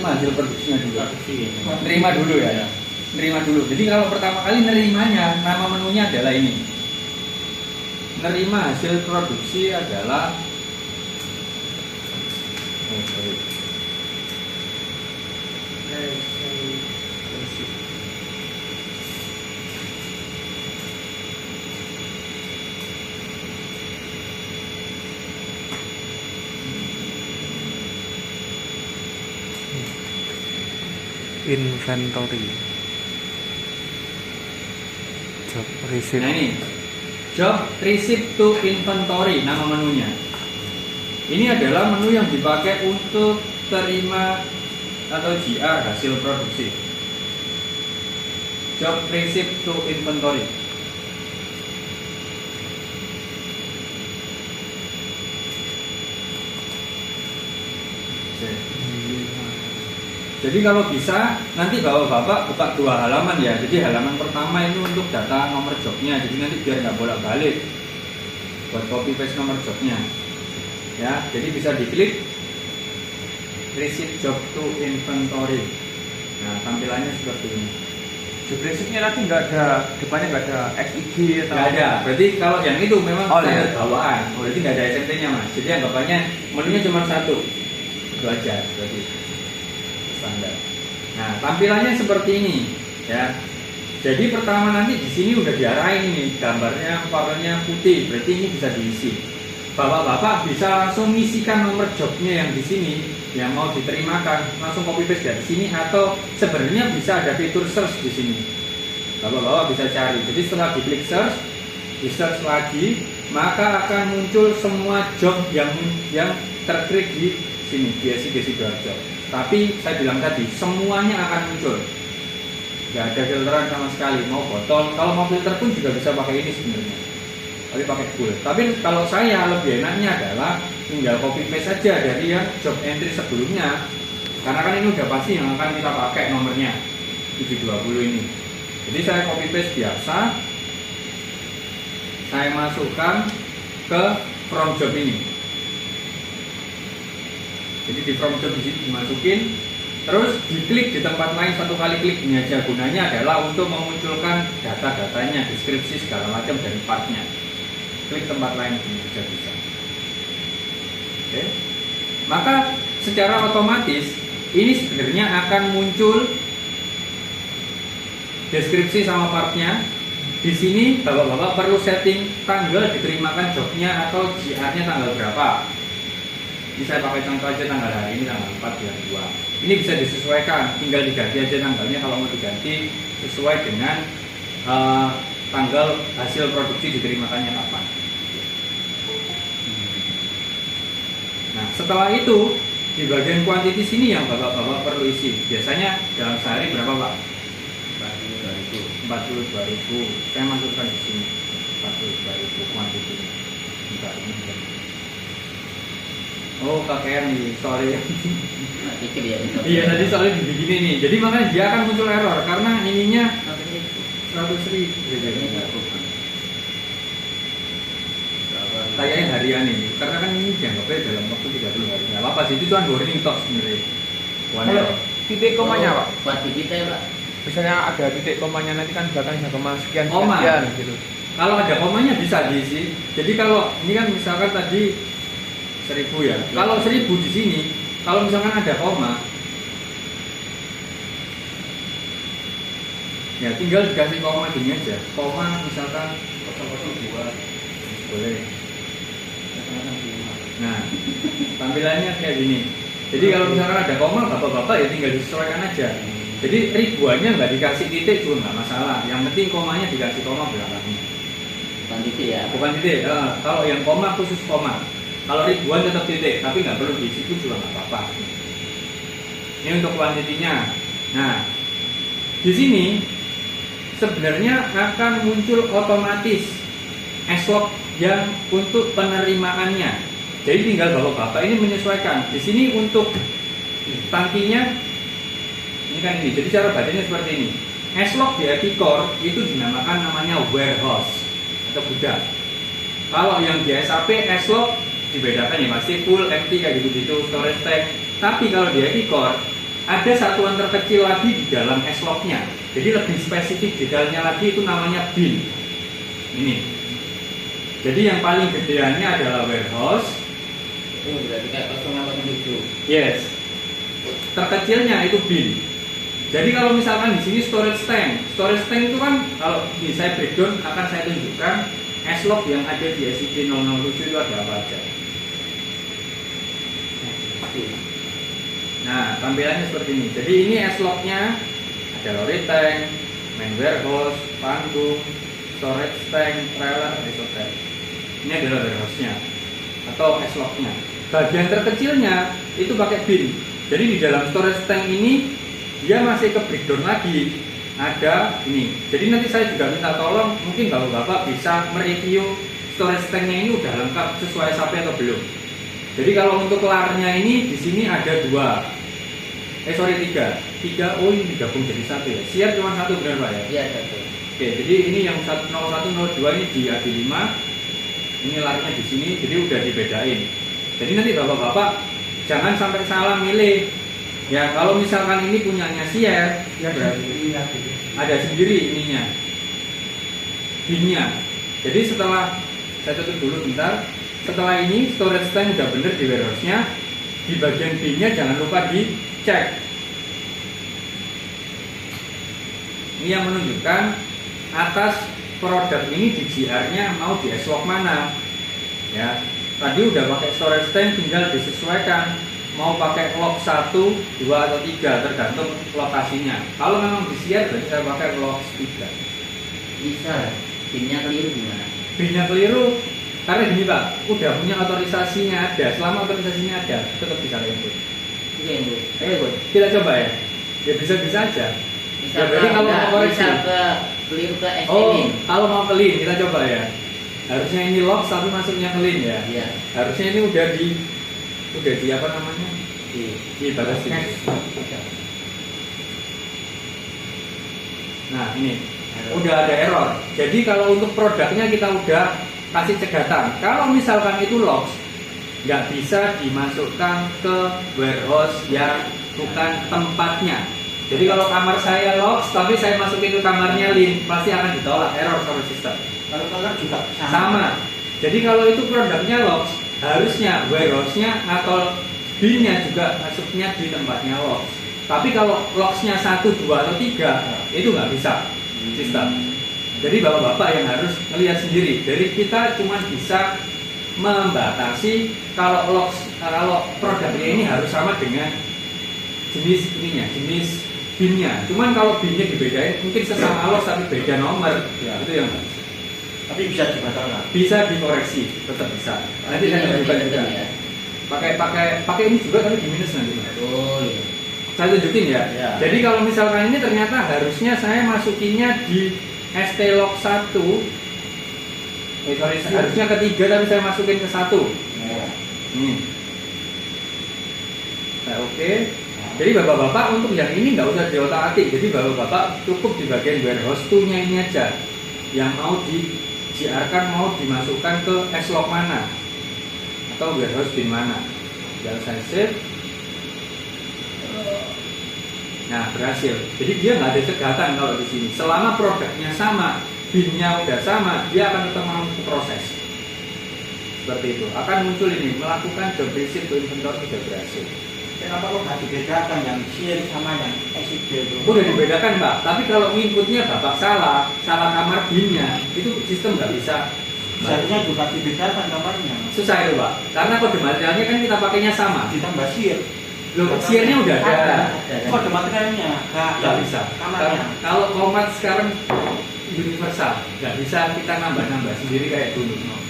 nerima hasil produksinya dulu. Produksi. Nerima dulu ya. Nerima dulu. Jadi kalau pertama kali nerimanya, nama menunya adalah ini. Nerima hasil produksi adalah inventory job receipt. Nah ini job receipt to inventory nama menunya. Ini adalah menu yang dipakai untuk terima atau GR hasil produksi. Job receipt to inventory. Jadi kalau bisa nanti bapak-bapak buka 2 halaman ya. Jadi halaman pertama ini untuk data nomor jobnya. Jadi nanti biar nggak bolak-balik buat copy paste nomor jobnya. Ya, jadi bisa diklik receipt job to inventory. Nah, tampilannya seperti ini. Job receipt-nya nanti nggak ada, depannya nggak ada XIG atau Nggak ada. Berarti kalau yang itu memang standar iya. bawaan. Berarti nggak ada SMT-nya mas. Jadi anggapannya menunya cuma 1. Itu aja berarti standar. Nah, tampilannya seperti ini ya. Jadi pertama nanti di sini udah diarahin nih gambarnya warnanya putih. Berarti ini bisa diisi. Bapak-bapak bisa langsung ngisikan nomor jobnya yang di sini yang mau diterimakan, langsung copy paste dari sini atau sebenarnya bisa ada fitur search di sini. Bapak-bapak bisa cari. Jadi setelah diklik search, di search lagi, maka akan muncul semua job yang terklik di sini di SIG Sidoarjo. Tapi saya bilang tadi semuanya akan muncul. Nggak ada filteran sama sekali. Mau botol, kalau mau filter pun juga bisa pakai ini sebenarnya. Tapi pakai full. Tapi kalau saya lebih enaknya adalah tinggal copy paste saja dari yang job entry sebelumnya. Karena kan ini udah pasti yang akan kita pakai nomornya 720 ini. Jadi saya copy paste biasa. Saya masukkan ke from job ini. Jadi di from job di sini dimasukin, terus diklik di tempat lain 1 kali klik ini aja. Gunanya adalah untuk memunculkan data-datanya, deskripsi segala macam dari partnya. Klik tempat lain ini aja bisa. Oke. Maka secara otomatis ini sebenarnya akan muncul deskripsi sama partnya. Di sini bapak-bapak perlu setting tanggal diterimakan jobnya atau GR-nya tanggal berapa. Ini saya pakai contoh aja tanggal hari ini tanggal 4 bulan 2. Ini bisa disesuaikan, tinggal diganti aja tanggalnya kalau mau diganti sesuai dengan tanggal hasil produksi diterimakannya kapan. Nah setelah itu di bagian quantity sini yang bapak-bapak perlu isi. Biasanya dalam sehari berapa pak? 42.000. Saya masukkan di sini 42.000 quantity. Bentar, ini. Oh KKM nih, sorry. Iya tadi soalnya begini nih. Jadi makanya dia akan muncul error karena ininya 100.000. Kayaknya harian ini, karena kan ini dianggapnya dalam waktu 30 hari. Nggak apa sih, itu cuma warning talk sebenarnya. Kalau titik komanya pak? Buat kita ya pak. Misalnya ada titik komanya nanti kan belakangnya koma sekian Koma. sekian gitu. Kalau ada komanya bisa diisi. Jadi kalau ini kan misalkan tadi 1000 ya. Kalau 1000 di sini, kalau misalkan ada koma, ya tinggal dikasih koma gini aja. Koma misalkan 002 boleh. Nah, tampilannya kayak gini. Jadi kalau misalkan ada koma, bapak-bapak ya tinggal disesuaikan aja. Jadi ribuannya nggak dikasih titik juga nggak masalah. Yang penting komanya dikasih koma belakangnya. Bukan titik ya. Bukan titik. Kalau yang koma khusus koma. Kalau ribuan tetap titik, tapi nggak perlu diisi pun juga nggak apa-apa. Ini untuk kuantitinya. Nah, di sini sebenarnya akan muncul otomatis S-log yang untuk penerimaannya. Jadi tinggal bapak-bapak ini menyesuaikan. Di sini untuk tangkinya ini kan ini. Jadi cara bacanya seperti ini. S-log di Epicor itu dinamakan namanya warehouse atau gudang. Kalau yang di SAP S-log dibedakan ya pasti full, empty kayak gitu-gitu, storage tank. Tapi kalau di Epicor ada satuan terkecil lagi di dalam S-log-nya. Jadi lebih spesifik detailnya lagi itu namanya bin. Ini. Jadi yang paling gedeannya adalah warehouse. Oh, berarti kayak 0,7. Yes. Terkecilnya itu bin. Jadi kalau misalkan di sini storage tank itu kan kalau di saya breakdown akan saya tunjukkan S-log yang ada di SIP 007 itu ada apa aja. Nah, tampilannya seperti ini. Jadi ini S-log-nya ada lorry tank, main warehouse, panggung, storage tank, trailer, isoter. Ini adalah warehouse-nya atau S-log-nya. Bagian terkecilnya itu pakai bin. Jadi di dalam storage tank ini dia masih ke breakdown lagi. Ada ini. Jadi nanti saya juga minta tolong mungkin bapak-bapak bisa mereview storage tanknya ini udah lengkap sesuai SAP atau belum. Jadi kalau untuk larnya ini di sini ada 3. Oh ini digabung jadi 1 ya. Siar cuma 1 benar Pak ya? Iya, 1. Oke, jadi ini yang 01, 02 ini di AD5. Ini larnya di sini, jadi udah dibedain. Jadi nanti bapak-bapak jangan sampai salah milih. Ya, kalau misalkan ini punyanya Siar, ya berarti ada sendiri ininya. Binnya. Jadi setelah saya tutup dulu bentar. Setelah ini storage tank udah bener di warehouse-nya. Di bagian binnya jangan lupa dicek. Ini yang menunjukkan atas produk ini di GR-nya mau di S-log mana. Ya, tadi udah pakai storage tank tinggal disesuaikan mau pakai log 1, 2 atau 3 tergantung lokasinya. Kalau memang di share berarti saya pakai log 3. Bisa, pinnya keliru gimana? Binnya keliru karena gini Pak, udah punya otorisasinya ada. Selama otorisasinya ada, tetap bisa input. Iya, Bu. Bu, kita coba ya. Ya bisa-bisa aja. Bisa Ya, berarti kalau mau koreksi. bisa ke keliru ke Oh, STM. kalau mau clean kita coba ya. Harusnya ini log tapi masuknya clean ya. Iya. Harusnya ini udah di apa namanya? Di batas ini. Nah, ini udah ada error. Jadi kalau untuk produknya kita udah kasih cegatan. Kalau misalkan itu logs, nggak bisa dimasukkan ke warehouse yang bukan tempatnya. Jadi kalau kamar saya logs, tapi saya masukin ke kamarnya lin, pasti akan ditolak, error sama sistem. Kalau color juga Sama. Jadi kalau itu produknya logs, harusnya warehouse-nya atau bin-nya juga masuknya di tempatnya logs. Tapi kalau logs-nya 1, 2 atau 3 itu nggak bisa sistem. Jadi bapak-bapak yang harus melihat sendiri. Dari kita cuma bisa membatasi kalau produknya ini harus sama dengan jenis ininya, jenis bin-nya. Cuman kalau bin-nya dibedain mungkin sesama logs tapi beda nomor, ya, itu yang nggak bisa. tapi bisa dibatalkan. Bisa dikoreksi, tetap bisa. Nanti saya tunjukkan juga. Ya. Pakai ini juga tapi di minus nanti. Oh iya. Saya tunjukin ya. Ya. Jadi kalau misalkan ini ternyata harusnya saya masukinnya di ST log 1. Harusnya ketiga tapi saya masukin ke 1. Ya. Nah, oke. Jadi bapak-bapak untuk yang ini nggak usah diotak-atik. Jadi bapak-bapak cukup di bagian warehouse 2-nya ini aja. Yang mau di-GR-kan mau dimasukkan ke S-log mana atau warehouse bin mana. Tinggal saya save. Nah, berhasil. Jadi dia nggak ada cegatan kalau di sini. Selama produknya sama, bin-nya udah sama, dia akan tetap mau proses. Seperti itu. Akan muncul ini melakukan job receipt to inventory sudah berhasil. Kenapa kok nggak dibedakan yang share sama yang SIP itu? Udah dibedakan Pak. Tapi kalau inputnya bapak salah kamar bin-nya, itu sistem nggak bisa. Seharusnya juga dibedakan kamarnya. Susah itu Pak. Karena kode materialnya kan kita pakainya sama. Ditambah share. Loh, share-nya udah ada. Kode materialnya Nggak bisa. kamarnya. Kalau format sekarang universal, nggak bisa kita nambah-nambah sendiri kayak dulu.